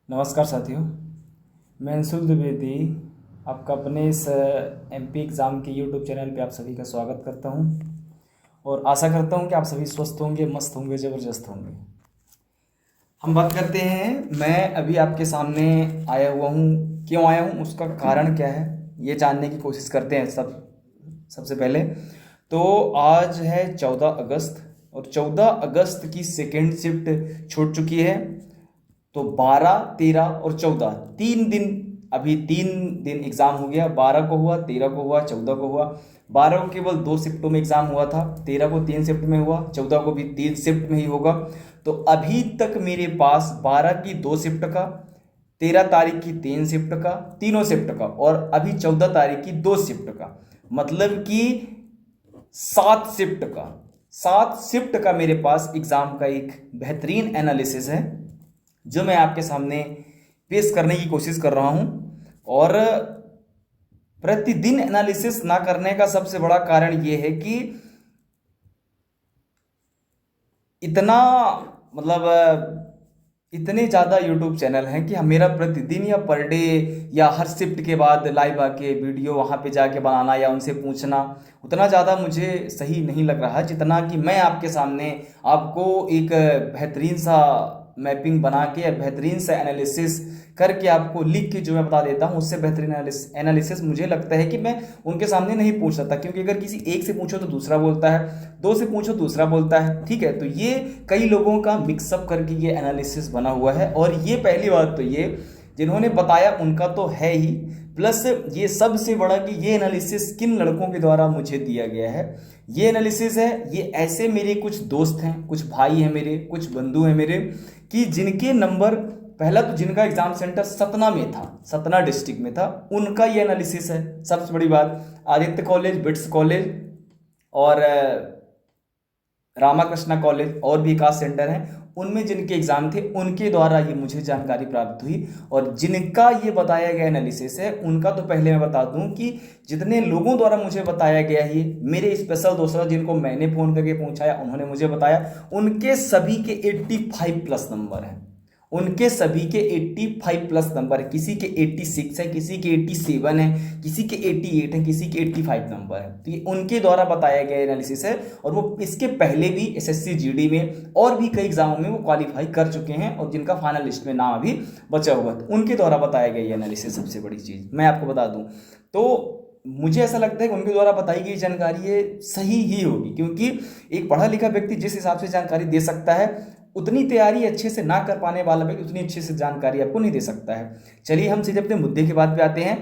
नमस्कार साथियों। मैं अंशुल द्विवेदी आपका अपने इस एमपी एग्ज़ाम के यूट्यूब चैनल पे आप सभी का स्वागत करता हूं और आशा करता हूं कि आप सभी स्वस्थ होंगे, मस्त होंगे, ज़बरदस्त होंगे। हम बात करते हैं, मैं अभी आपके सामने आया हुआ हूं। क्यों आया हूं, उसका कारण क्या है, ये जानने की कोशिश करते हैं। सबसे पहले तो आज है 14 अगस्त और 14 अगस्त की सेकेंड शिफ्ट छूट चुकी है। तो 12, 13 और 14 3 दिन, अभी 3 दिन एग्जाम हो गया। 12 को हुआ, 13 को हुआ, 14 को हुआ। 12 को केवल 2 शिफ्टों में एग्जाम हुआ था, 13 को 3 शिफ्ट में हुआ, 14 को भी 3 शिफ्ट में ही होगा। तो अभी तक मेरे पास 12 की 2 शिफ्ट का, 13 तारीख की 3 शिफ्ट का, तीनों शिफ्ट का, और अभी 14 तारीख की 2 शिफ्ट का, मतलब कि 7 शिफ्ट का, 7 शिफ्ट का मेरे पास एग्जाम का एक बेहतरीन एनालिसिस है जो मैं आपके सामने पेश करने की कोशिश कर रहा हूं। और प्रतिदिन एनालिसिस ना करने का सबसे बड़ा कारण यह है कि इतना, मतलब इतने ज़्यादा यूट्यूब चैनल हैं कि मेरा प्रतिदिन या पर डे या हर शिफ्ट के बाद लाइव आके वीडियो वहाँ पे जाके बनाना या उनसे पूछना उतना ज़्यादा मुझे सही नहीं लग रहा, जितना कि मैं आपके सामने आपको एक बेहतरीन सा मैपिंग बना के, बेहतरीन सा एनालिसिस करके, आपको लिख के जो मैं बता देता हूँ, उससे बेहतरीन एनालिसिस मुझे लगता है कि मैं उनके सामने नहीं पूछ सकता। क्योंकि अगर किसी एक से पूछो तो दूसरा बोलता है, दो से पूछो दूसरा बोलता है, ठीक है। तो ये कई लोगों का मिक्सअप करके ये एनालिसिस बना हुआ है। और ये पहली बात तो ये जिन्होंने बताया उनका तो है ही, प्लस ये सबसे बड़ा कि ये एनालिसिस किन लड़कों के द्वारा मुझे दिया गया है। ये एनालिसिस है, ये ऐसे मेरे कुछ दोस्त हैं, कुछ भाई हैं मेरे, कुछ बंधु हैं मेरे, कि जिनके नंबर, पहला तो जिनका एग्जाम सेंटर सतना में था, सतना डिस्ट्रिक्ट में था, उनका ये एनालिसिस है। सबसे बड़ी बात, आदित्य कॉलेज, बिट्स कॉलेज और रामाकृष्णा कॉलेज और भी विकास सेंटर हैं, उनमें जिनके एग्जाम थे उनके द्वारा ये मुझे जानकारी प्राप्त हुई। और जिनका ये बताया गया एनालिसिस है उनका तो पहले मैं बता दूं कि जितने लोगों द्वारा मुझे बताया गया है, मेरे स्पेशल दोस्त जिनको मैंने फोन करके पूछा है, उन्होंने मुझे बताया, उनके सभी के 85+ नंबर हैं। उनके सभी के 85+ नंबर है, किसी के 86 है, किसी के 87 है, किसी के 88 है, किसी के 85 नंबर है। तो ये उनके द्वारा बताया गया एनालिसिस है। और वो इसके पहले भी एसएससी जीडी में और भी कई एग्जामों में वो क्वालिफाई कर चुके हैं और जिनका फाइनल लिस्ट में नाम अभी बचा हुआ है, तो उनके द्वारा बताया गया ये एनालिसिस सबसे बड़ी चीज मैं आपको बता दूं। तो मुझे ऐसा लगता है कि उनके द्वारा बताई गई जानकारी ये सही ही होगी, क्योंकि एक पढ़ा लिखा व्यक्ति जिस हिसाब से जानकारी दे सकता है, उतनी तैयारी अच्छे से ना कर पाने वाला व्यक्ति उतनी अच्छे से जानकारी आपको नहीं दे सकता है। चलिए हम सीधे अपने मुद्दे की बात पे आते हैं।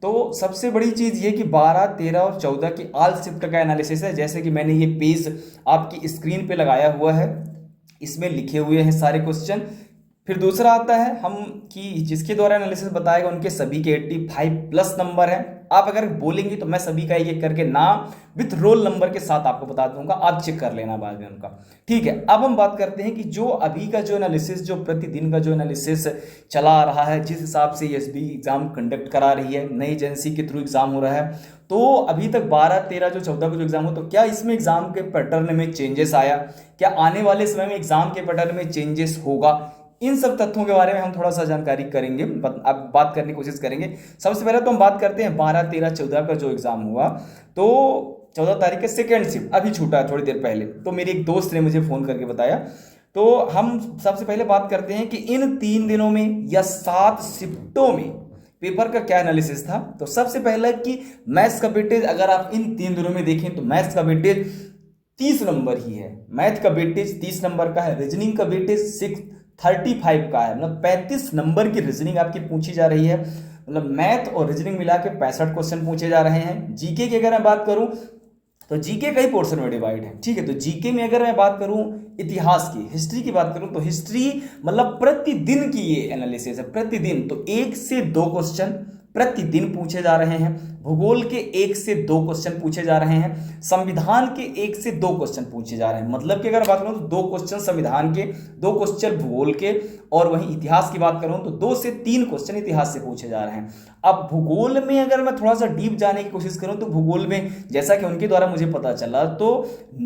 तो सबसे बड़ी चीज ये कि 12, 13 और 14 की ऑल शिफ्ट का एनालिसिस है। जैसे कि मैंने ये पेज आपकी स्क्रीन पे लगाया हुआ है, इसमें लिखे हुए हैं सारे क्वेश्चन। फिर दूसरा आता है हम कि जिसके द्वारा एनालिसिस बताएगा उनके सभी के 85+ नंबर हैं। आप अगर बोलेंगे तो मैं सभी का एक एक करके नाम विथ रोल नंबर के साथ आपको बता दूंगा, आप चेक कर लेना बाद में उनका, ठीक है। अब हम बात करते हैं कि जो अभी का जो एनालिसिस, जो प्रतिदिन का जो एनालिसिस चला आ रहा है, जिस हिसाब से एसबी एग्जाम कंडक्ट करा रही है, नई एजेंसी के थ्रू एग्जाम हो रहा है, तो अभी तक 12, 13 जो 14 का जो एग्जाम हो, तो क्या इसमें एग्जाम के पैटर्न में चेंजेस आया, क्या आने वाले समय में एग्जाम के पैटर्न में चेंजेस होगा, इन सब तथ्यों के बारे में हम थोड़ा सा जानकारी करेंगे, अब बात करने की कोशिश करेंगे। सबसे पहले तो हम बात करते हैं 12, 13, 14 का जो एग्जाम हुआ। तो 14 तारीख के सेकेंड शिफ्ट अभी छूटा है थोड़ी देर पहले, तो मेरे एक दोस्त ने मुझे फोन करके बताया। तो हम सबसे पहले बात करते हैं कि इन 3 दिनों में या 7 शिफ्टों में पेपर का क्या एनालिसिस था। तो सबसे पहला कि मैथ्स का वेटेज, अगर आप इन 3 दिनों में देखें तो मैथ्स का वेटेज 30 नंबर ही है। मैथ का वेटेज 30 नंबर का है, रीजनिंग का वेटेज 35 का है, मतलब 35 नंबर की रीजनिंग आपकी पूछी जा रही है। मतलब मैथ और रीजनिंग मिला के 65 क्वेश्चन पूछे जा रहे हैं। जीके की अगर मैं बात करूं तो जीके कई पोर्शन में डिवाइड है, ठीक है। तो जीके में अगर मैं बात करूं, इतिहास की, हिस्ट्री की बात करूं, तो हिस्ट्री मतलब प्रतिदिन की ये एनालिसिस है, प्रतिदिन। तो 1 से 2 क्वेश्चन प्रतिदिन पूछे जा रहे हैं। भूगोल के 1 से 2 क्वेश्चन पूछे जा रहे हैं। संविधान के 1 से 2 क्वेश्चन पूछे जा रहे हैं। मतलब कि अगर बात करूं तो 2 क्वेश्चन संविधान के, 2 क्वेश्चन भूगोल के, और वहीं इतिहास की बात करूं तो 2 से 3 क्वेश्चन इतिहास से पूछे जा रहे हैं। अब भूगोल में अगर मैं थोड़ा सा डीप जाने की कोशिश करूं तो भूगोल में जैसा कि उनके द्वारा मुझे पता चला तो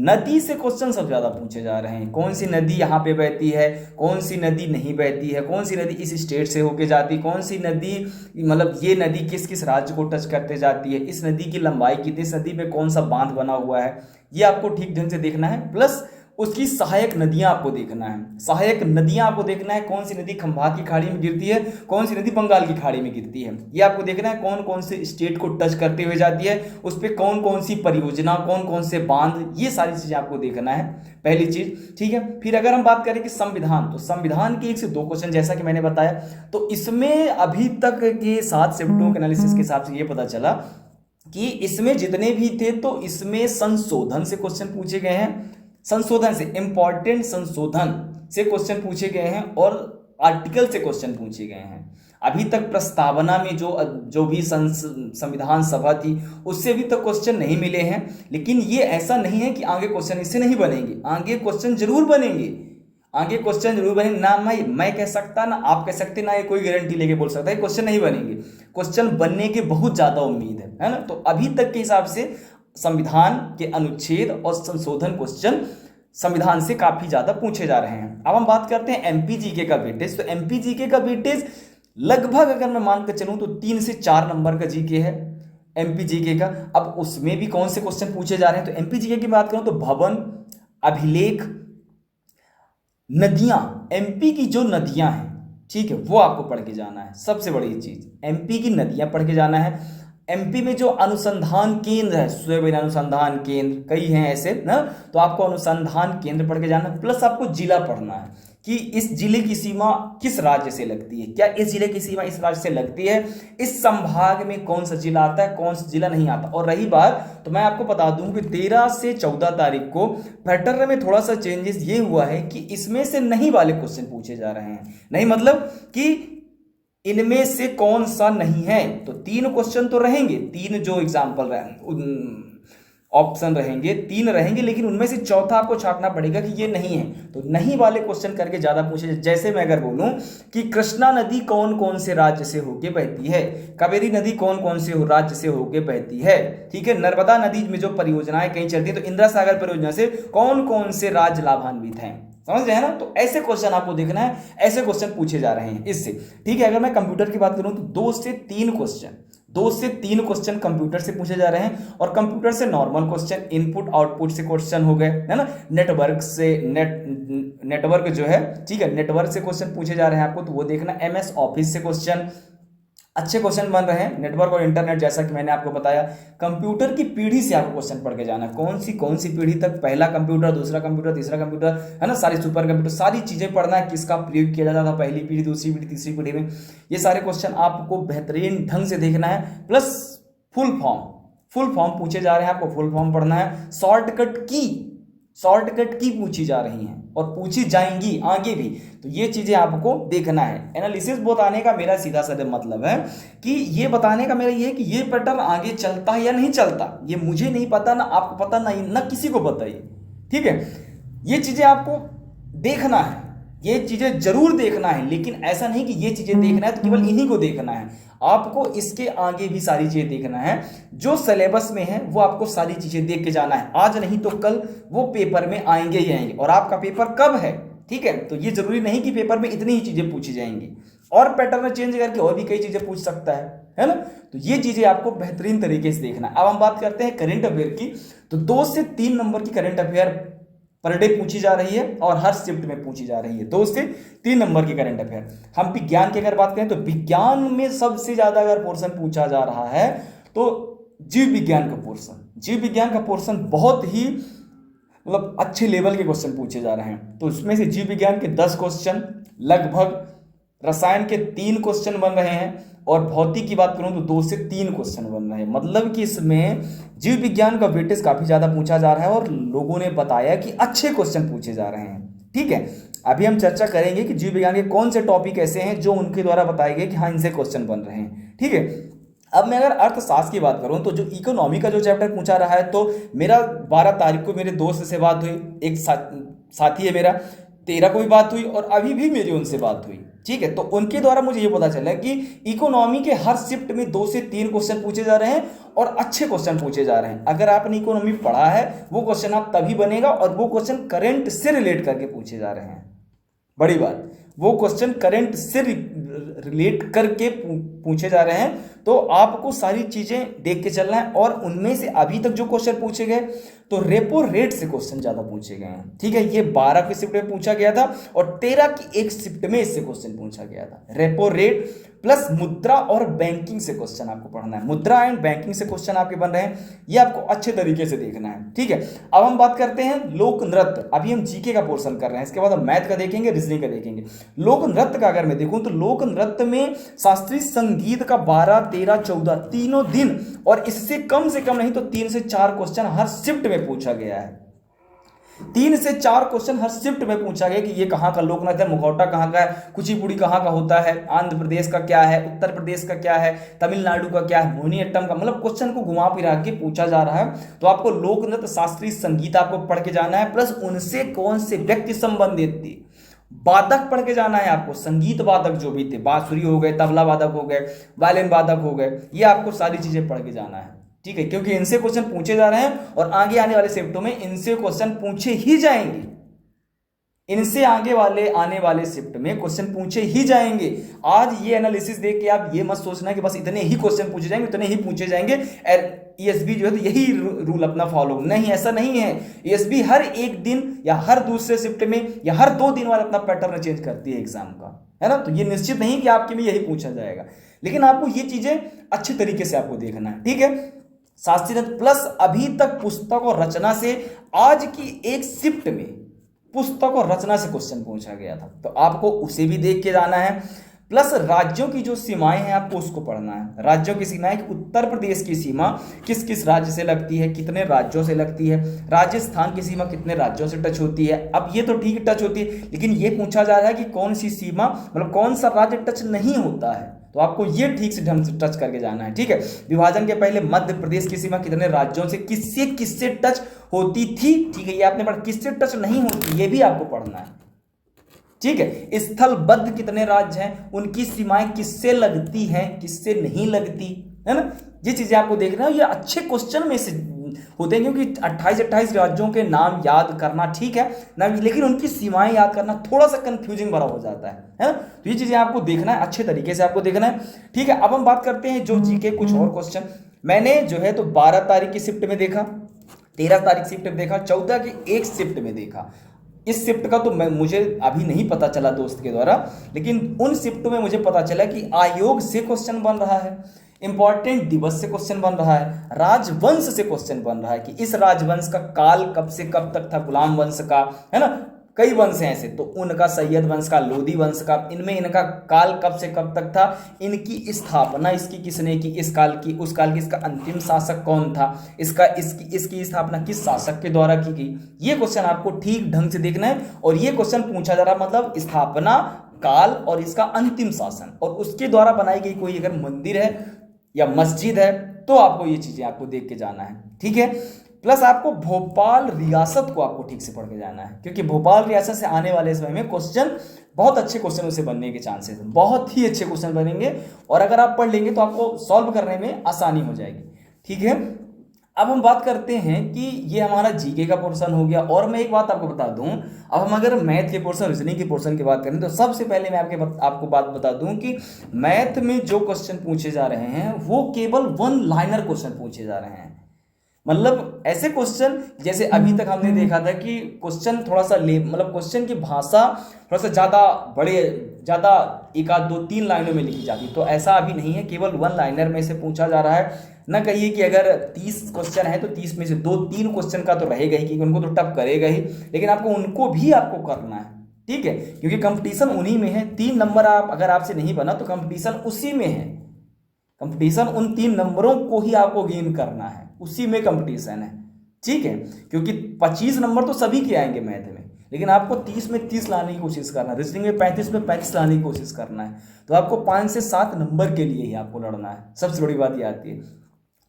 नदी से क्वेश्चन सबसे ज्यादा पूछे जा रहे हैं। कौन सी नदी यहाँ पे बहती है, कौन सी नदी नहीं बहती है, कौन सी नदी इस स्टेट से होके जाती, कौन सी नदी, मतलब ये नदी किस किस राज्य को टच करते जाती है, इस नदी की लंबाई कितनी, इस नदी में कौन सा बांध बना हुआ है, ये आपको ठीक ढंग से देखना है। प्लस उसकी सहायक नदियां आपको देखना है। सहायक नदियां आपको देखना है, कौन सी नदी खंभात की खाड़ी में गिरती है, कौन सी नदी बंगाल की खाड़ी में गिरती है, ये आपको देखना है। कौन कौन से स्टेट को टच करते हुए जाती है, उस पर कौन कौन सी परियोजना, कौन कौन से बांध, ये सारी चीजें आपको देखना है, पहली चीज। ठीक है, फिर अगर हम बात करें कि संविधान, तो संविधान के 1 से 2 क्वेश्चन जैसा कि मैंने बताया, तो इसमें अभी तक के 7 शिफ्टों के एनालिसिस के हिसाब से ये पता चला कि इसमें जितने भी थे तो इसमें संशोधन से क्वेश्चन पूछे गए हैं। संशोधन से, इंपॉर्टेंट संशोधन से क्वेश्चन पूछे गए हैं और आर्टिकल से क्वेश्चन पूछे गए हैं। अभी तक प्रस्तावना में जो भी संविधान सभा थी उससे अभी तक क्वेश्चन नहीं मिले हैं। लेकिन ये ऐसा नहीं है कि आगे क्वेश्चन इससे नहीं बनेंगे, आगे क्वेश्चन जरूर बनेंगे, आगे क्वेश्चन जरूर बनेंगे। ना मैं कह सकता, ना आप कह सकते, ना ये कोई गारंटी लेके बोल सकता है क्वेश्चन नहीं बनेंगे। क्वेश्चन बनने की बहुत ज्यादा उम्मीद है ना। तो अभी तक के हिसाब से संविधान के अनुच्छेद और संशोधन क्वेश्चन संविधान से काफी ज्यादा पूछे जा रहे हैं। अब हम बात करते हैं एमपी जीके का वेटेज। तो एमपी जीके का वेटेज लगभग अगर मैं मान कर चलूं तो 3 से 4 नंबर का जीके है एमपी जीके का। अब उसमें भी कौन से क्वेश्चन पूछे जा रहे हैं, तो एमपी जीके की बात करूं तो भवन, अभिलेख, नदियां, एमपी की जो नदियां हैं, ठीक है, वो आपको पढ़ के जाना है। सबसे बड़ी चीज एमपी की नदियां पढ़ के जाना है। एमपी में जो अनुसंधान केंद्र है, सोयाबीन अनुसंधान केंद्र कई हैं ऐसे ना, तो आपको अनुसंधान केंद्र पढ़ के जाना है। प्लस आपको जिला पढ़ना है कि इस जिले की सीमा किस राज्य से लगती है, क्या इस जिले की सीमा इस राज्य से लगती है, इस संभाग में कौन सा जिला आता है, कौन सा जिला नहीं आता। और रही बात, तो मैं आपको बता दूं कि 13 से 14 तारीख को पैटर्न में थोड़ा सा चेंजेस ये हुआ है कि इसमें से नहीं वाले क्वेश्चन पूछे जा रहे हैं। नहीं मतलब कि इनमें से कौन सा नहीं है, तो 3 क्वेश्चन तो रहेंगे, 3 जो एग्जाम्पल ऑप्शन रहेंगे, 3 रहेंगे, लेकिन उनमें से चौथा आपको छांटना पड़ेगा कि ये नहीं है। तो नहीं वाले क्वेश्चन करके ज्यादा पूछे। जैसे मैं अगर बोलूं कि कृष्णा नदी कौन कौन से राज्य से होके बहती है, कावेरी नदी कौन कौन से राज्य से होके बहती है, ठीक है, नर्मदा नदी में जो परियोजनाएं कहीं चलती है, तो इंदिरा सागर परियोजना से कौन कौन से राज्य लाभान्वित हैं, समझ रहे हैं ना। तो ऐसे क्वेश्चन आपको देखना है, ऐसे क्वेश्चन पूछे जा रहे हैं इससे। ठीक है, अगर मैं कंप्यूटर की बात करूं तो 2 से 3 क्वेश्चन कंप्यूटर से पूछे जा रहे हैं। और कंप्यूटर से नॉर्मल क्वेश्चन, इनपुट आउटपुट से क्वेश्चन हो गए, है ना। नेटवर्क जो है, ठीक है, नेटवर्क से क्वेश्चन पूछे जा रहे हैं आपको, तो वो देखना। MS ऑफिस से क्वेश्चन, अच्छे क्वेश्चन बन रहे हैं। नेटवर्क और इंटरनेट, जैसा कि मैंने आपको बताया। कंप्यूटर की पीढ़ी से आपको क्वेश्चन पढ़ के जाना है, कौन सी पीढ़ी तक, पहला कंप्यूटर, दूसरा कंप्यूटर, तीसरा कंप्यूटर, है ना, सारी सुपर कंप्यूटर, सारी चीजें पढ़ना है, किसका प्रयोग किया जाता था पहली पीढ़ी, दूसरी पीढ़ी, तीसरी पीढ़ी में। ये सारे क्वेश्चन आपको बेहतरीन ढंग से देखना है। प्लस फुल फॉर्म पूछे जा रहे हैं, आपको फुल फॉर्म पढ़ना है। शॉर्टकट की पूछी जा रही हैं और पूछी जाएंगी आगे भी, तो ये चीजें आपको देखना है। एनालिसिस बताने का मेरा सीधा साधा मतलब है कि ये बताने का मेरा ये है कि ये पैटर्न आगे चलता है या नहीं चलता, ये मुझे नहीं पता, ना आपको पता, ना किसी को पता है। ठीक है, ये चीजें आपको देखना है, ये चीजें जरूर देखना है, लेकिन ऐसा नहीं कि ये चीजें देखना है तो केवल इन्हीं को देखना है। आपको इसके आगे भी सारी चीजें देखना है, जो सिलेबस में है वो आपको सारी चीजें देख के जाना है। आज नहीं तो कल वो पेपर में आएंगे ही आएंगे। और आपका पेपर कब है, ठीक है, तो ये जरूरी नहीं कि पेपर में इतनी ही चीजें पूछी जाएंगी, और पैटर्न चेंज करके और भी कई चीजें पूछ सकता है ना। तो ये चीजें आपको बेहतरीन तरीके से देखना है। अब हम बात करते हैं करंट अफेयर की। तो 2 से 3 नंबर की करंट अफेयर पर डे पूछी जा रही है और हर शिफ्ट में पूछी जा रही है। 2 से 3 नंबर की करंट अफेयर। हम विज्ञान की अगर बात करें तो विज्ञान में सबसे ज्यादा अगर पोर्शन पूछा जा रहा है तो जीव विज्ञान का पोर्शन बहुत ही मतलब अच्छे लेवल के क्वेश्चन पूछे जा रहे हैं। तो उसमें से जीव विज्ञान के 10 क्वेश्चन, लगभग रसायन के 3 क्वेश्चन बन रहे हैं, और भौतिक की बात करूं तो 2 से 3 क्वेश्चन बन रहे हैं। मतलब कि इसमें जीव विज्ञान का वेटेज काफी ज्यादा पूछा जा रहा है और लोगों ने बताया कि अच्छे क्वेश्चन पूछे जा रहे हैं। ठीक है, अभी हम चर्चा करेंगे कि जीव विज्ञान के कौन से टॉपिक ऐसे हैं जो उनके द्वारा बताए गए कि हाँ इनसे क्वेश्चन बन रहे हैं। ठीक है, अब मैं अगर अर्थशास्त्र की बात करूं तो जो इकोनॉमी का जो चैप्टर पूछा रहा है, तो मेरा 12 तारीख को मेरे दोस्त से बात हुई, एक साथी है मेरा, 13 को भी बात हुई और अभी भी मेरी उनसे बात हुई। ठीक है, तो उनके द्वारा मुझे ये पता चला कि इकोनॉमी के हर शिफ्ट में 2 से 3 क्वेश्चन पूछे जा रहे हैं और अच्छे क्वेश्चन पूछे जा रहे हैं। अगर आपने इकोनॉमी पढ़ा है वो क्वेश्चन आप तभी बनेगा, और वो क्वेश्चन करंट से रिलेट करके पूछे जा रहे हैं। बड़ी बात, वो क्वेश्चन करंट से रिलेट करके पूछे जा रहे हैं, तो आपको सारी चीजें देख के चलना है। और उनमें से अभी तक जो क्वेश्चन पूछे गए तो रेपो रेट से क्वेश्चन ज्यादा पूछे गए हैं। ठीक है, ये 12 की शिफ्ट में पूछा गया था और 13 की एक शिफ्ट में इससे क्वेश्चन पूछा गया था। रेपो रेट प्लस मुद्रा और बैंकिंग से क्वेश्चन आपको पढ़ना है। मुद्रा एंड बैंकिंग से क्वेश्चन आपके बन रहे हैं, ये आपको अच्छे तरीके से देखना है। ठीक है, अब हम बात करते हैं लोक नृत्य। अभी हम जीके का पोर्शन कर रहे हैं, इसके बाद हम मैथ का देखेंगे, रीजनिंग का देखेंगे। लोक नृत्य का अगर मैं देखूं तो लोक नृत्य में शास्त्रीय संगीत का 12, 13, 14 तीनों दिन, और इससे कम से कम नहीं तो 3 से 4 क्वेश्चन हर शिफ्ट में पूछा गया है। 3 से 4 क्वेश्चन हर शिफ्ट में पूछा गया कि ये कहाँ का लोक नृत्य है, मुखौटा कहाँ का है, कुचिपुड़ी कहाँ का होता है, आंध्र प्रदेश का क्या है, उत्तर प्रदेश का क्या है, तमिलनाडु का क्या है, मोहिनीअट्टम का, मतलब क्वेश्चन को घुमा फिरा के पूछा जा रहा है। तो आपको लोक नृत्य, शास्त्रीय संगीत आपको पढ़ के जाना है, प्लस उनसे कौन से व्यक्ति संबंधित थे, वादक पढ़ के जाना है आपको। संगीत वादक जो भी थे, बांसुरी हो गए, तबला वादक हो गए, वायलिन वादक हो गए, ये आपको सारी चीजें पढ़ के जाना है। ठीक है, क्योंकि इनसे क्वेश्चन पूछे जा रहे हैं और आगे आने वाले शिफ्टों में इनसे क्वेश्चन पूछे ही जाएंगे। इनसे आगे वाले आने वाले शिफ्ट में क्वेश्चन पूछे ही जाएंगे। आज ये एनालिसिस देख के आप ये मत सोचना कि बस इतने ही क्वेश्चन पूछे जाएंगे, इतने ही पूछे जाएंगे, ईएसबी जो है तो यही रूल अपना फॉलो, नहीं, ऐसा नहीं है। ईएसबी हर एक दिन या हर दूसरे शिफ्ट में या हर 2 दिन बाद अपना पैटर्न चेंज करती है एग्जाम का, है ना। तो ये निश्चित नहीं कि आपके में यही पूछा जाएगा, लेकिन आपको ये चीजें अच्छे तरीके से आपको देखना है। ठीक है, शास्त्रीय प्लस अभी तक पुस्तक और रचना से आज की एक शिफ्ट में पुस्तक और रचना से क्वेश्चन पूछा गया था, तो आपको उसे भी देख के जाना है। प्लस राज्यों की जो सीमाएं हैं आपको उसको पढ़ना है। राज्यों की सीमाएं, उत्तर प्रदेश की सीमा किस किस राज्य से लगती है, कितने राज्यों से लगती है, राजस्थान की सीमा कितने राज्यों से टच होती है। अब ये तो ठीक टच होती है, लेकिन ये पूछा जा रहा है कि कौन सी सीमा, मतलब कौन सा राज्य टच नहीं होता है, तो आपको ये ठीक से ढंग से टच करके जाना है। ठीक है, विभाजन के पहले मध्य प्रदेश की सीमा कितने राज्यों से किससे किससे टच होती थी। ठीक है, ये आपने पढ़ा, किससे टच नहीं होती ये भी आपको पढ़ना है। ठीक है, स्थलबद्ध कितने राज्य हैं, उनकी सीमाएं किससे लगती हैं, किससे नहीं लगती, है ना। ये चीजें आपको देखना है, ये अच्छे क्वेश्चन में से होते हैं, क्योंकि 28 राज्यों के नाम याद करना ठीक है ना, लेकिन उनकी सीमाएं याद करना थोड़ा सा कंफ्यूजिंग भरा हो जाता है ना। तो ये चीजें आपको देखना है, अच्छे तरीके से आपको देखना है। ठीक है, अब हम बात करते हैं जो जीके कुछ और क्वेश्चन मैंने जो है तो 12 तारीख की शिफ्ट में देखा, 13 तारीख शिफ्ट में देखा, 14 की एक शिफ्ट में देखा। इस शिफ्ट का तो मुझे अभी नहीं पता चला दोस्त के द्वारा, लेकिन उन शिफ्ट में मुझे पता चला कि आयोग से क्वेश्चन बन रहा है, इंपॉर्टेंट दिवस से क्वेश्चन बन रहा है, राजवंश से क्वेश्चन बन रहा है कि इस राजवंश का काल कब से कब तक था, गुलाम वंश का, है ना, कई वंश हैं ऐसे, तो उनका सैयद वंश का, लोधी वंश का, इनमें इनका काल कब से कब तक था, इनकी स्थापना इसकी किसने की, इस काल की, उस काल की, इसका अंतिम शासक कौन था, इसकी स्थापना किस शासक के द्वारा की गई। ये क्वेश्चन आपको ठीक ढंग से देखना है, और ये क्वेश्चन पूछा जा रहा मतलब स्थापना, काल और इसका अंतिम शासन, और उसके द्वारा बनाई गई कोई अगर मंदिर है या मस्जिद है तो आपको ये चीजें आपको देख के जाना है। ठीक है, प्लस आपको भोपाल रियासत को आपको ठीक से पढ़ के जाना है, क्योंकि भोपाल रियासत से आने वाले समय में क्वेश्चन, बहुत अच्छे क्वेश्चन उसे बनने के चांसेस हैं, बहुत ही अच्छे क्वेश्चन बनेंगे, और अगर आप पढ़ लेंगे तो आपको सॉल्व करने में आसानी हो जाएगी। ठीक है, अब हम बात करते हैं कि ये हमारा जीके का पोर्शन हो गया, और मैं एक बात आपको बता दूं, अब हम अगर मैथ के पोर्शन, रीजनिंग के पोर्शन की बात करें तो सबसे पहले मैं आपको बात बता दूं कि मैथ में जो क्वेश्चन पूछे जा रहे हैं वो केवल 1 लाइनर क्वेश्शन पूछे जा रहे हैं। मतलब ऐसे क्वेश्चन जैसे अभी तक हमने देखा था कि क्वेश्चन थोड़ा सा मतलब क्वेश्चन की भाषा थोड़ा सा ज़्यादा 1, 2, 3 लाइनों में लिखी जाती, तो ऐसा अभी नहीं है, केवल 1 लाइनर में से पूछा जा रहा है। ना कहिए कि अगर 30 क्वेश्चन है तो 30 में से 2-3 क्वेश्चन का तो रहेगा ही, क्योंकि उनको तो टफ करेगा ही, लेकिन आपको उनको भी आपको करना है। ठीक है, क्योंकि कंपटीशन उन्हीं में है। 3 नंबर आप अगर आपसे नहीं बना तो कंपटीशन उसी में है, कंपटीशन उन 3 नंबरों को ही आपको गेन करना है, उसी में कंपटीशन है। ठीक है, क्योंकि 25 नंबर तो सभी के आएंगे मैथ में, लेकिन आपको 30 में 30 लाने की कोशिश करना है, रीजनिंग में 35 में 35 लाने की कोशिश करना है। तो आपको 5 से 7 नंबर के लिए ही आपको लड़ना है, सबसे बड़ी बात ये आती है।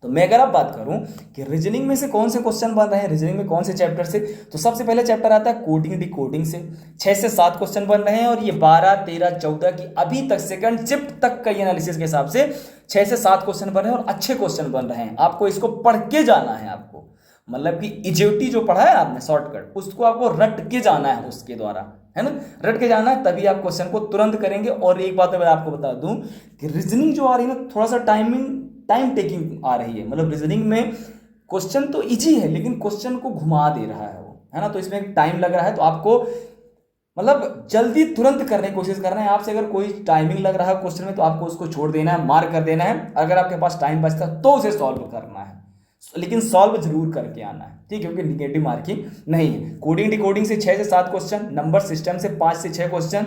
तो मैं अगर आप बात करूं कि रीजनिंग में से कौन से क्वेश्चन बन रहे हैं, रीजनिंग में कौन से चैप्टर से, तो सबसे पहले चैप्टर आता है कोडिंग डिकोडिंग से 6 से 7 क्वेश्चन बन रहे हैं, और ये 12, 13, 14 की अभी तक सेकंड शिफ्ट तक का एनालिसिस के हिसाब से 6 से 7 क्वेश्चन बन रहे हैं और अच्छे क्वेश्चन बन रहे हैं। आपको इसको पढ़ के जाना है, आपको मतलब कि इजेटी जो पढ़ा है आपने शॉर्टकट, उसको आपको रट के जाना है उसके द्वारा, है ना, रट के जाना है, तभी आप क्वेश्चन को तुरंत करेंगे। और एक बात मैं आपको बता दूं कि रीजनिंग जो आ रही है ना, थोड़ा सा टाइम टेकिंग आ रही है। मतलब रीजनिंग में क्वेश्चन तो इजी है, लेकिन क्वेश्चन को घुमा दे रहा है वो, है ना, तो इसमें टाइम लग रहा है। तो आपको मतलब जल्दी तुरंत करने की कोशिश करना है। आपसे अगर कोई टाइमिंग लग रहा है क्वेश्चन में, तो आपको उसको छोड़ देना है, मार्क कर देना है। अगर आपके पास टाइम बचता है तो उसे सॉल्व करना है, लेकिन सॉल्व जरूर करके आना है, ठीक है, क्योंकि निगेटिव मार्किंग नहीं है। कोडिंग डिकोडिंग से 6 से 7 क्वेश्चन, नंबर सिस्टम से 5 से 6 क्वेश्चन,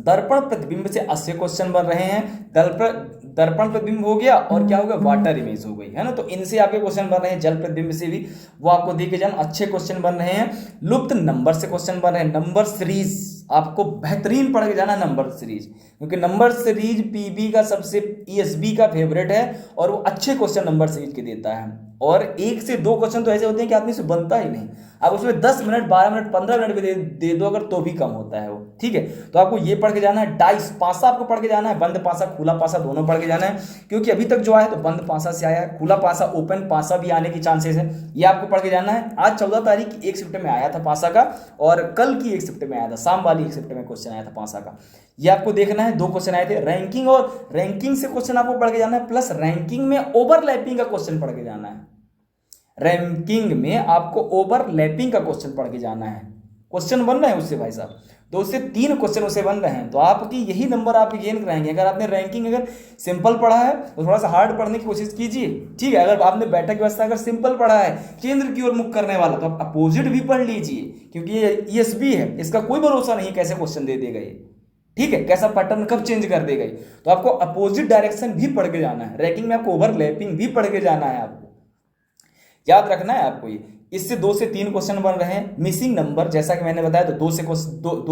दर्पण प्रतिबिंब से 80 क्वेश्चन बन रहे हैं। दर्पण प्रतिबिंब हो गया, और क्या हो गया, वाटर इमेज हो गई, है ना, तो इनसे आपके क्वेश्चन बन रहे हैं। जल प्रतिबिंब से भी वो आपको देखे जाना, अच्छे क्वेश्चन बन रहे हैं। लुप्त नंबर से क्वेश्चन बन रहे हैं। नंबर सीरीज आपको बेहतरीन पढ़ के जाना, नंबर सीरीज, क्योंकि नंबर सीरीज पीबी का सबसे, ईएसबी का फेवरेट है, और वो अच्छे क्वेश्चन नंबर सीरीज के देता है। और 1 से 2 क्वेश्चन तो ऐसे होते हैं कि आदमी से बनता ही नहीं, आप उसमें 10 मिनट, 12 मिनट, 15 मिनट भी दे दो अगर, तो भी कम होता है वो, ठीक है। तो आपको ये पढ़ के जाना है। डाइस पासा आपको पढ़ के जाना है, बंद पासा, खुला पासा दोनों पढ़ के जाना है, क्योंकि अभी तक जो आया तो बंद पासा से आया है, खुला पासा, ओपन पासा भी आने की चांसेस है, ये आपको पढ़ के जाना है। आज 14 तारीख की एक शिफ्ट में आया था पासा का, और कल की एक शिफ्ट में आया था, शाम वाली एक शिफ्ट में क्वेश्चन आया था पासा का, ये आपको देखना है। 2 क्वेश्चन आए थे। रैंकिंग, और रैंकिंग से क्वेश्चन आपको पढ़ के जाना है, प्लस रैंकिंग में ओवरलैपिंग का क्वेश्चन पढ़ के जाना है। रैंकिंग में आपको ओवरलैपिंग का क्वेश्चन पढ़ के जाना है। क्वेश्चन बन रहे हैं उससे भाई साहब, तो उससे 3 क्वेश्चन उससे बन रहे हैं, तो आपकी यही नंबर आप गेन कराएंगे। अगर आपने रैंकिंग अगर सिंपल पढ़ा है तो थोड़ा सा हार्ड पढ़ने की कोशिश कीजिए, ठीक है। अगर आपने बैठक व्यवस्था अगर सिंपल पढ़ा है, केंद्र की ओर मुख करने वाला, तो आप अपोजिट भी पढ़ लीजिए, क्योंकि ये ईएसबी है, इसका कोई भरोसा नहीं कैसे क्वेश्चन दे देगा ये, ठीक है, कैसा पैटर्न कब चेंज कर देगा। तो आपको अपोजिट डायरेक्शन भी पढ़ के जाना है। रैंकिंग में आपको ओवरलैपिंग भी पढ़ के जाना है, आपको याद रखना है आपको ये। इससे 2 से 3 क्वेश्चन बन रहे हैं। मिसिंग नंबर, जैसा कि मैंने बताया, तो 2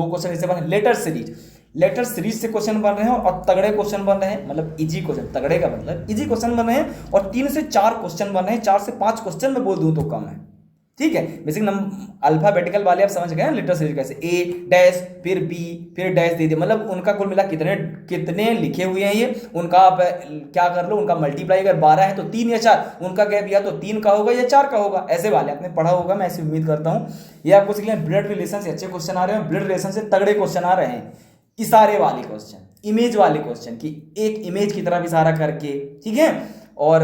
क्वेश्चन इससे बन रहे हैं। लेटर सीरीज से क्वेश्चन बन रहे हैं, और तगड़े क्वेश्चन बन रहे हैं, मतलब इजी क्वेश्चन, तगड़े का मतलब इजी क्वेश्चन बन रहे हैं, और 3 से 4 क्वेश्चन बन रहे हैं। 4 से 5 क्वेश्चन में बोल दूं तो कम है, ठीक है। बेसिक नंबर अल्फाबेटिकल वाले आप समझ गए ना, लेटर सीरीज कैसे, ए डैश फिर बी फिर डैश दे दिया, मतलब उनका कुल मिला कितने लिखे हुए हैं ये, उनका आप क्या कर लो, उनका मल्टीप्लाई अगर 12 है तो 3 या 4, उनका गैप या तो 3 का होगा या 4 का होगा, ऐसे वाले आपने पढ़ा होगा, मैं ऐसी उम्मीद करता हूँ। ये आपको सीखना है। ब्लड रिलेशन से अच्छे क्वेश्चन आ रहे हैं, ब्लड रिलेशन से तगड़े क्वेश्चन आ रहे हैं। इशारे वाले क्वेश्चन, इमेज वाले क्वेश्चन, की एक इमेज की तरफ इशारा करके, ठीक है, और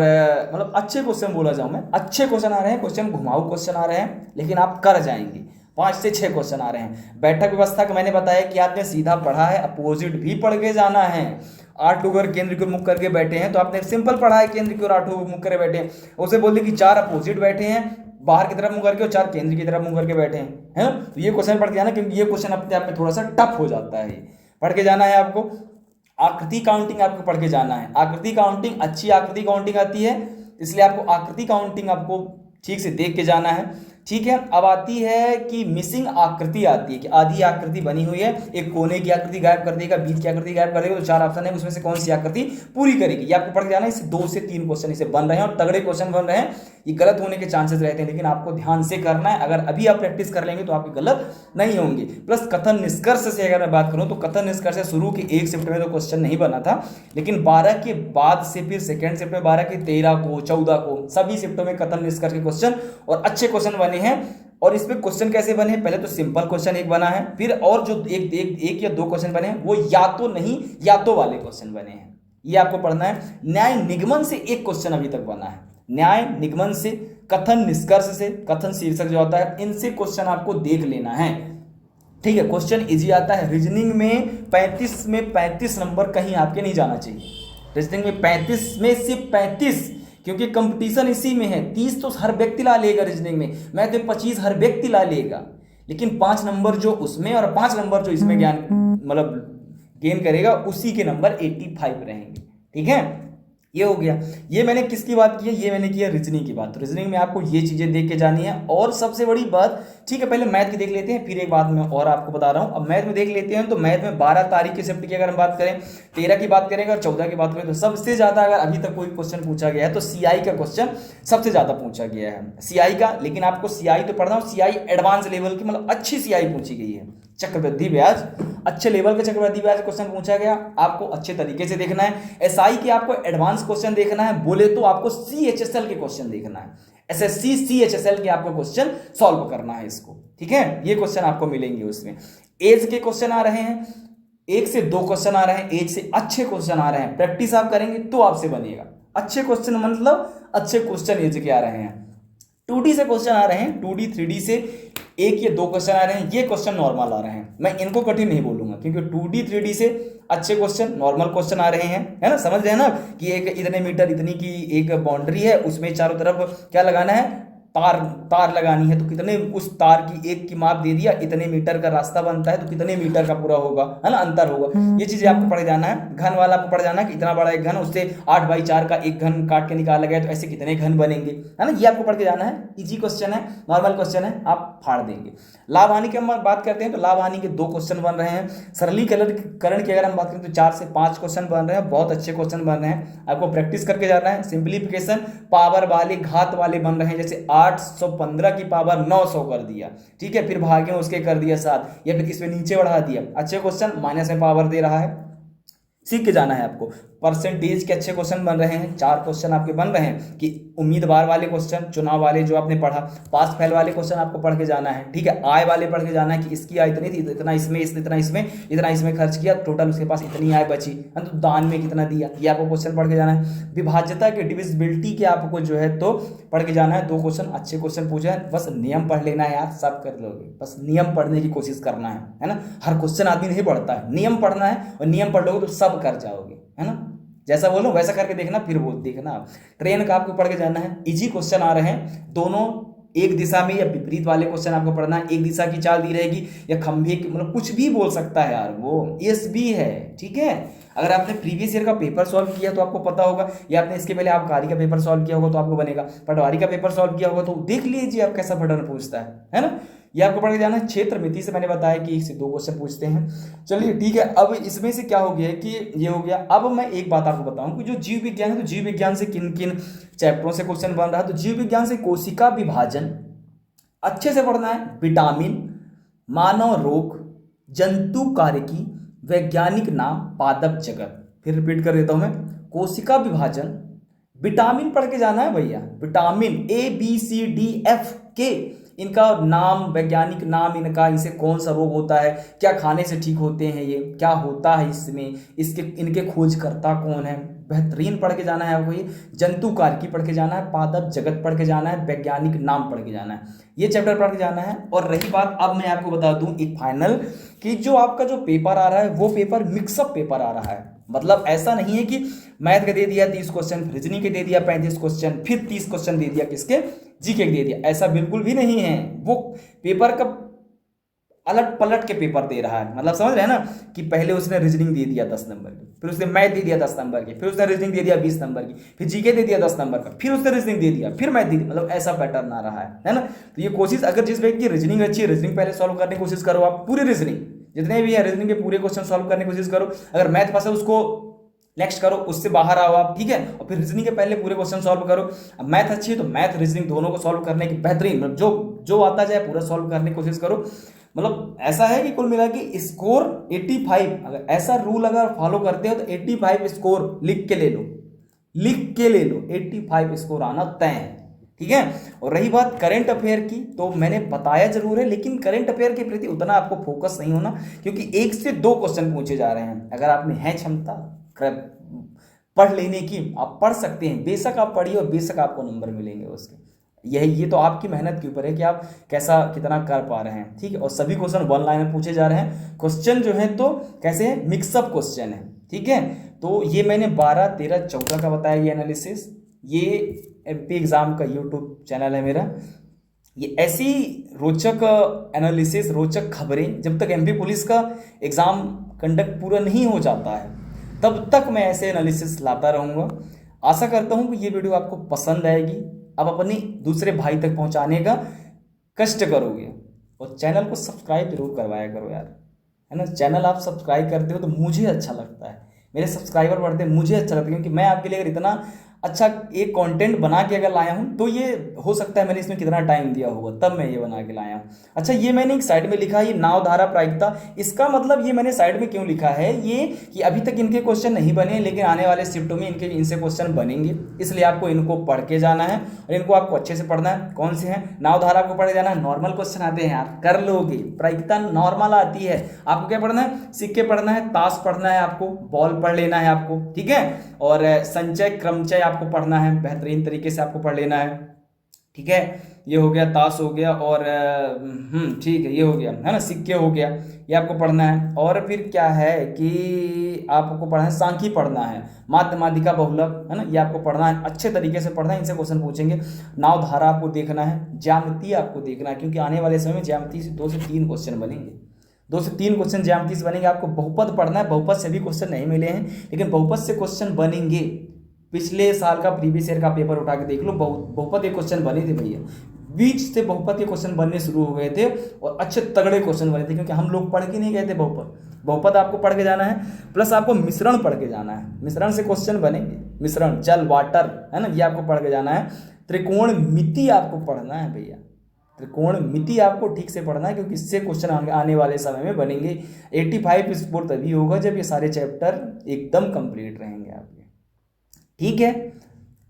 मतलब अच्छे क्वेश्चन बोला जाऊं मैं, अच्छे क्वेश्चन आ रहे हैं, क्वेश्चन घुमाऊ क्वेश्चन आ रहे हैं, लेकिन आप कर जाएंगे। 5 से 6 क्वेश्चन आ रहे हैं। बैठक व्यवस्था का मैंने बताया कि आपने सीधा पढ़ा है, अपोजिट भी पढ़ के जाना है। 8 लोग अगर केंद्र की ओर मुख करके बैठे हैं, तो आपने सिंपल पढ़ा है, केंद्र की ओर 8 लोग मुख करके बैठे हैं, उसे बोल कि 4 अपोजिट बैठे हैं बाहर की तरफ मुंह करके, और 4 केंद्र की तरफ मुंह करके बैठे हैं, तो ये क्वेश्चन पढ़ के जाना, क्योंकि ये क्वेश्चन अपने आप में थोड़ा सा टफ हो जाता है, पढ़ के जाना है आपको। आकृति काउंटिंग आपको पढ़ के जाना है। आकृति काउंटिंग, अच्छी आकृति काउंटिंग आती है, इसलिए आपको आकृति काउंटिंग आपको ठीक से देख के जाना है, ठीक है। अब आती है कि मिसिंग आकृति आती है, कि आधी आकृति बनी हुई है, एक कोने की आकृति गायब कर देगा, बीच की आकृति गायब कर देगा, तो 4 ऑप्शन है, उसमें से कौन सी आकृति पूरी करेगी, ये आपको पढ़ के जाना है। इससे 2 से 3 क्वेश्चन इसे बन रहे हैं, और तगड़े क्वेश्चन बन रहे हैं। ये गलत होने के चांसेस रहते हैं, लेकिन आपको ध्यान से करना है। अगर अभी आप प्रैक्टिस कर लेंगे तो आपके गलत नहीं होंगे। प्लस कथन निष्कर्ष से अगर मैं बात करूं, तो कथन निष्कर्ष शुरू की एक शिफ्ट में तो क्वेश्चन नहीं बना था, लेकिन 12 के बाद से फिर सेकेंड शिफ्ट में 12 के 13 को 14 को सभी शिफ्टों में कथन निष्कर्ष के क्वेश्चन और अच्छे क्वेश्चन बने हैं। और इसमें क्वेश्चन कैसे बने, पहले तो सिंपल क्वेश्चन एक बना है, फिर और जो एक या 2 क्वेश्चन बने हैं वो या तो नहीं या तो वाले क्वेश्चन बने हैं, ये आपको पढ़ना है। न्याय निगमन से एक क्वेश्चन अभी तक बना है, न्याय निगमन से, कथन निष्कर्ष से, कथन शीर्षक जो होता है, इनसे क्वेश्चन आपको देख लेना है, ठीक है। क्वेश्चन इजी आता है। रीजनिंग में 35 में 35 नंबर कहीं आपके नहीं जाना चाहिए। रीजनिंग में 35 में सिर्फ 35, क्योंकि कंपटीशन इसी में है। 30 तो हर व्यक्ति ला लेगा रीजनिंग में, मैथ में 25 हर व्यक्ति ला लेगा, लेकिन 5 नंबर जो उसमें और 5 नंबर जो इसमें ज्ञान मतलब गेन करेगा, उसी के नंबर 85 रहेंगे, ठीक है। ये हो गया। ये मैंने किसकी बात की है, ये मैंने किया रीजनिंग की बात। तो रीजनिंग में आपको ये चीजें देख के जानी है। और सबसे बड़ी बात, ठीक है, पहले मैथ की देख लेते हैं, फिर एक बात मैं और आपको बता रहा हूं। अब मैथ में देख लेते हैं। तो मैथ में 12 तारीख के शिफ्ट की अगर हम बात करें, 13 की बात करेंगे और 14 की बात करें, तो सबसे ज्यादा अगर अभी तक कोई क्वेश्चन पूछा गया है तो सीआई का क्वेश्चन सबसे ज्यादा पूछा गया है, सीआई का। लेकिन आपको सीआई तो पढ़ना हो, सीआई एडवांस लेवल की, मतलब अच्छी सीआई पूछी गई है। चक्रवृद्धि ब्याज, अच्छे लेवल के चक्रवृद्धि ब्याज क्वेश्चन पूछा गया, आपको अच्छे तरीके से देखना है। एसआई के आपको एडवांस क्वेश्चन देखना है, बोले तो आपको सीएचएसएल के क्वेश्चन देखना है। एसएससी सीएचएसएल के आपको क्वेश्चन सॉल्व करना है इसको, ठीक है। ये क्वेश्चन आपको मिलेंगे उसमें। एज के क्वेश्चन आ रहे हैं, 1 से 2 क्वेश्चन आ रहे हैं, एज से अच्छे क्वेश्चन आ रहे हैं। प्रैक्टिस आप करेंगे तो आपसे बनेगा। अच्छे क्वेश्चन मतलब अच्छे क्वेश्चन एज के आ रहे हैं। 2D से क्वेश्चन आ रहे हैं, 2D 3D से 1 या 2 क्वेश्चन आ रहे हैं। ये क्वेश्चन नॉर्मल आ रहे हैं, मैं इनको कठिन नहीं बोलूंगा, क्योंकि 2D 3D से अच्छे क्वेश्चन नॉर्मल क्वेश्चन आ रहे हैं, है ना। समझ रहे हैं ना कि एक इतने मीटर इतनी की एक बाउंड्री है, उसमें चारों तरफ क्या लगाना है, तार लगानी है। तो कितने, उस तार की एक की माप दे दिया, इतने मीटर का रास्ता बनता है, तो कितने मीटर का पूरा होगा, है ना, अंतर होगा। ये चीजें आपको पढ़ जाना है। घन वाला आपको पढ़ जाना है कि इतना बड़ा एक घन, उससे 8/4 का एक घन काट के निकाला गया, तो ऐसे कितने घन बनेंगे, है ना। ये आपको पढ़ के जाना है। इजी क्वेश्चन है, नॉर्मल क्वेश्चन है, आप फाड़ देंगे। लाभ हानि की हम बात करते हैं तो लाभ हानि के 2 क्वेश्चन बन रहे हैं। सरलीकरण की अगर हम बात करें तो 4 से 5 क्वेश्चन बन रहे हैं, बहुत अच्छे क्वेश्चन बन रहे हैं। आपको प्रैक्टिस करके जाना है। सिंप्लीफिकेशन पावर वाले, घात वाले बन रहे हैं, जैसे 815 की पावर 900 कर दिया, ठीक है, फिर भागे उसके कर दिया 7, या फिर इसमें नीचे बढ़ा दिया। अच्छे क्वेश्चन, माइनस में पावर दे रहा है, सीख के जाना है आपको। परसेंटेज के अच्छे क्वेश्चन बन रहे हैं, 4 क्वेश्चन आपके बन रहे हैं कि उम्मीदवार वाले क्वेश्चन, चुनाव वाले जो आपने पढ़ा, पास फेल वाले क्वेश्चन आपको पढ़ के जाना है, ठीक है। आय वाले पढ़ के जाना है कि इसकी आय इतनी थी, इतना इसमें, इतना इसमें खर्च किया, टोटल उसके पास इतनी आय बची, तो दान में कितना दिया, ये आपको क्वेश्चन पढ़ के जाना है। विभाज्यता के, डिविजिबिलिटी के आपको जो है तो पढ़ के जाना है। 2 क्वेश्चन अच्छे क्वेश्चन पूछे हैं, बस नियम पढ़ लेना है यार, सब कर लोगे। बस नियम पढ़ने की कोशिश करना है ना। हर क्वेश्चन आदमी नहीं पढ़ता है, नियम पढ़ना है, और नियम पढ़ लोगे तो सब कर जाओगे, है ना। जैसा बोलो वैसा करके देखना, फिर वो देखना। ट्रेन का आपको पढ़ के जाना है। इजी क्वेश्चन आ रहे हैं, दोनों एक दिशा में या विपरीत वाले क्वेश्चन आपको पढ़ना है। एक दिशा की चाल दी रहेगी या खंभे की, मतलब कुछ भी बोल सकता है यार, वो एस भी है, ठीक है। अगर आपने प्रीवियस ईयर का पेपर सॉल्व किया तो आपको पता होगा, या आपने इसके पहले आबकारी का पेपर सॉल्व किया होगा तो आपको बनेगा। पटवारी का पेपर सॉल्व किया होगा तो देख लीजिए आप कैसा पैटर्न पूछता है ना। ये आपको पढ़ के जाना है। क्षेत्र मिति से मैंने बताया कि 1 से 2 क्वेश्चन पूछते हैं। चलिए ठीक है, अब इसमें से क्या हो गया कि ये हो गया। अब मैं एक बात आपको बताऊं कि जो जीव विज्ञान है, तो जीव विज्ञान से किन किन चैप्टरों से क्वेश्चन बन रहा है। तो जीव विज्ञान से कोशिका विभाजन अच्छे से पढ़ना है, विटामिन, मानव रोग, जंतु कार्यकी, वैज्ञानिक नाम, पादप जगत। फिर रिपीट कर देता हूं मैं, कोशिका विभाजन, विटामिन पढ़ के जाना है भैया, विटामिन ABCDFK, इनका नाम, वैज्ञानिक नाम इनका, इनसे कौन सा रोग होता है, क्या खाने से ठीक होते हैं, ये क्या होता है इसमें, इसके इनके खोजकर्ता कौन है, बेहतरीन पढ़ के जाना है आपको। ये जंतु कार्यकी पढ़ के जाना है, पादप जगत पढ़ के जाना है, वैज्ञानिक नाम पढ़ के जाना है, ये चैप्टर पढ़ के जाना है। और रही बात, अब मैं आपको बता दूं एक फाइनल कि जो आपका जो पेपर आ रहा है वो पेपर मिक्सअप पेपर आ रहा है। मतलब ऐसा नहीं है कि मैथ का दे दिया 30 क्वेश्चन, रीजनिंग के दे दिया 35 क्वेश्चन, फिर 30 क्वेश्चन दे दिया किसके, जीके के दे दिया, ऐसा बिल्कुल भी नहीं है। वो पेपर का अलट पलट के पेपर दे रहा है। मतलब समझ रहे हैं ना कि पहले उसने रीजनिंग दे दिया 10 नंबर की, फिर उसने मैथ दे दिया 10 नंबर की, फिर उसने रीजनिंग दे दिया 20 नंबर की, फिर जीके दे दिया 10 नंबर का, फिर उसने रीजनिंग दे दिया, फिर मैथ दे दिया। मतलब ऐसा पैटर्न आ रहा है ना। तो ये कोशिश, अगर जिस व्यक्ति की रीजनिंग अच्छी है, रीजनिंग पहले सॉल्व करने की कोशिश करो आप, पूरी रीजनिंग जितने भी है रीजनिंग के पूरे क्वेश्चन सॉल्व करने की कोशिश करो। अगर मैथ पास है उसको नेक्स्ट करो, उससे बाहर आओ आप, ठीक है। और फिर रीजनिंग के पहले पूरे क्वेश्चन सॉल्व करो। अब मैथ अच्छी है तो मैथ रीजनिंग दोनों को सॉल्व करने की बेहतरीन, मतलब जो आता जाए पूरा सॉल्व करने की कोशिश करो। मतलब ऐसा है कि कुल मिला के स्कोर 85, अगर ऐसा रूल अगर फॉलो करते हो तो 85 स्कोर लिख के ले लो, 85 स्कोर आना तय है, ठीक है। और रही बात करंट अफेयर की, तो मैंने बताया जरूर है, लेकिन करंट अफेयर के प्रति उतना आपको फोकस नहीं होना, क्योंकि 1 से 2 क्वेश्चन पूछे जा रहे हैं। अगर आप में है क्षमता पढ़ लेने की, आप पढ़ सकते हैं, बेशक आप पढ़िए और बेशक आपको नंबर मिलेंगे उसके। ये तो आपकी मेहनत के ऊपर है कि आप कैसा कितना कर पा रहे हैं, ठीक है। और सभी क्वेश्चन 1 लाइन में पूछे जा रहे हैं। क्वेश्चन जो है तो कैसे है, मिक्सअप क्वेश्चन है, ठीक है। तो ये मैंने 12, 13, 14 का बताया ये एनालिसिस। ये एमपी एग्जाम का यूट्यूब चैनल है मेरा। ये ऐसी रोचक एनालिसिस, रोचक खबरें, जब तक एमपी पुलिस का एग्जाम कंडक्ट पूरा नहीं हो जाता है तब तक मैं ऐसे एनालिसिस लाता रहूँगा। आशा करता हूँ कि ये वीडियो आपको पसंद आएगी, आप अपने दूसरे भाई तक पहुँचाने का कष्ट करोगे, और चैनल को सब्सक्राइब जरूर करवाया करो यार, है ना। चैनल आप सब्सक्राइब करते हो तो मुझे अच्छा लगता है, मेरे सब्सक्राइबर बढ़ते हैं, मुझे अच्छा लगता है, क्योंकि मैं आपके लिए अगर इतना अच्छा एक कंटेंट बना के अगर लाया हूँ तो ये हो सकता है मैंने इसमें कितना टाइम दिया होगा, तब मैं ये बना के लाया हूँ। अच्छा, ये मैंने एक साइड में लिखा है, ये नाव धारा प्रायिकता, इसका मतलब ये मैंने साइड में क्यों लिखा है, ये कि अभी तक इनके क्वेश्चन नहीं बने, लेकिन आने वाले शिफ्टों में इनसे क्वेश्चन बनेंगे, इसलिए आपको इनको पढ़ के जाना है, और इनको आपको अच्छे से पढ़ना है। कौन से हैं? नाव धारा को पढ़े जाना है, नॉर्मल क्वेश्चन आते हैं आप कर लोगे, प्रायिकता नॉर्मल आती है। आपको क्या पढ़ना है? सिक्के पढ़ना है, ताश पढ़ना है, आपको बॉल पढ़ लेना है आपको, ठीक है, और संचय क्रमचय आपको पढ़ना है, बेहतरीन तरीके से आपको पढ़ लेना है, ठीक है। ये हो गया, ताश हो गया, और ठीक है, ये हो गया, है ना, सिक्के हो गया, ये आपको पढ़ना है। और फिर क्या है कि आपको पढ़ना है, सांख्यिकी पढ़ना है, माध्य माध्यिका बहुलक, है ना, ये आपको पढ़ना है, अच्छे तरीके से पढ़ना है, इनसे क्वेश्चन पूछेंगे। नाव धारा आपको देखना है, ज्यामिति आपको देखना है, क्योंकि आने वाले समय में ज्यामिति से 2 से 3 क्वेश्चन बनेंगे, 2 से 3 क्वेश्चन ज्यामिति से बनेंगे। आपको बहुपद पढ़ना है, बहुपद से भी क्वेश्चन नहीं मिले हैं, लेकिन बहुपद से क्वेश्चन बनेंगे। पिछले साल का प्रीवियस ईयर का पेपर उठा के देख लो, बहुपद के क्वेश्चन बने थे भैया, बीच से बहुपद के क्वेश्चन बनने शुरू हो गए थे, और अच्छे तगड़े क्वेश्चन बने थे, क्योंकि हम लोग पढ़ के नहीं गए थे बहुपद आपको पढ़ के जाना है, प्लस आपको मिश्रण पढ़ के जाना है, मिश्रण से क्वेश्चन बनेंगे, मिश्रण जल वाटर, है ना, ये आपको पढ़ के जाना है। त्रिकोणमिति आपको पढ़ना है भैया, त्रिकोणमिति आपको ठीक से पढ़ना है, क्योंकि इससे क्वेश्चन आने वाले समय में बनेंगे। 85 स्कोर तभी होगा जब ये सारे चैप्टर एकदम कंप्लीट रहेंगे आपके, ठीक है।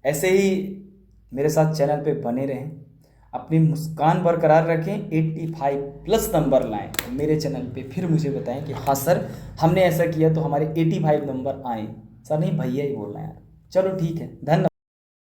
ऐसे ही मेरे साथ चैनल पे बने रहें, अपनी मुस्कान बरकरार रखें, 85 प्लस नंबर लाएं, मेरे चैनल पे फिर मुझे बताएं कि हाँ सर हमने ऐसा किया तो हमारे 85 नंबर आए। सर नहीं, भैया ही बोल रहे हैं यार। चलो ठीक है, धन्यवाद।